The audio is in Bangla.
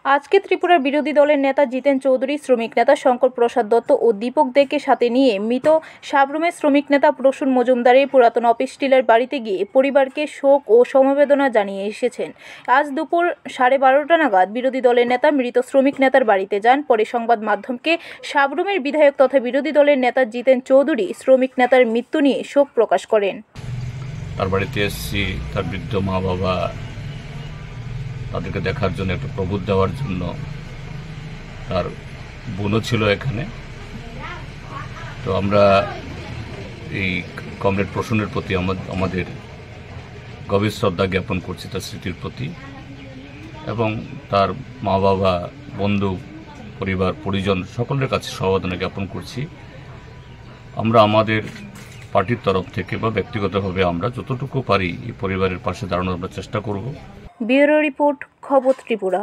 আজকে ত্রিপুরার বিরোধী দলের নেতা জিতেন চৌধুরী, শ্রমিক নেতা শঙ্কর প্রসাদ দত্ত ও দীপক দেকে সাথে নিয়ে মৃত সাবরুমের শ্রমিক নেতা প্রসূন মজুমদারের পুরাতন অফিস টিলার বাড়িতে গিয়ে পরিবারকে শোক ও সমবেদনা জানিয়ে এসেছেন। আজ দুপুর 12:30 নাগাদ বিরোধী দলের নেতা মৃত শ্রমিক নেতার বাড়িতে যান। পরে সংবাদ মাধ্যমকে সাবরুমের বিধায়ক তথা বিরোধী দলের নেতা জিতেন চৌধুরী শ্রমিক নেতার মৃত্যু নিয়ে শোক প্রকাশ করেন। তার বাড়িতে এসেছি, তার বৃদ্ধ মা বাবা তাদেরকে দেখার জন্য, একটা প্রবোধ দেওয়ার জন্য। তার বোনও ছিল এখানে। তো আমরা এই কমরেড প্রসূনের প্রতি আমাদের গভীর শ্রদ্ধা জ্ঞাপন করছি তার স্মৃতির প্রতি, এবং তার মা বাবা, বন্ধু, পরিবার, পরিজন সকলের কাছে সমবেদনা জ্ঞাপন করছি। আমরা আমাদের পার্টির তরফ থেকে বা ব্যক্তিগতভাবে আমরা যতটুকু পারি এই পরিবারের পাশে দাঁড়ানোর আমরা চেষ্টা করব। ব্যুরো রিপোর্ট, খবর ত্রিপুরা।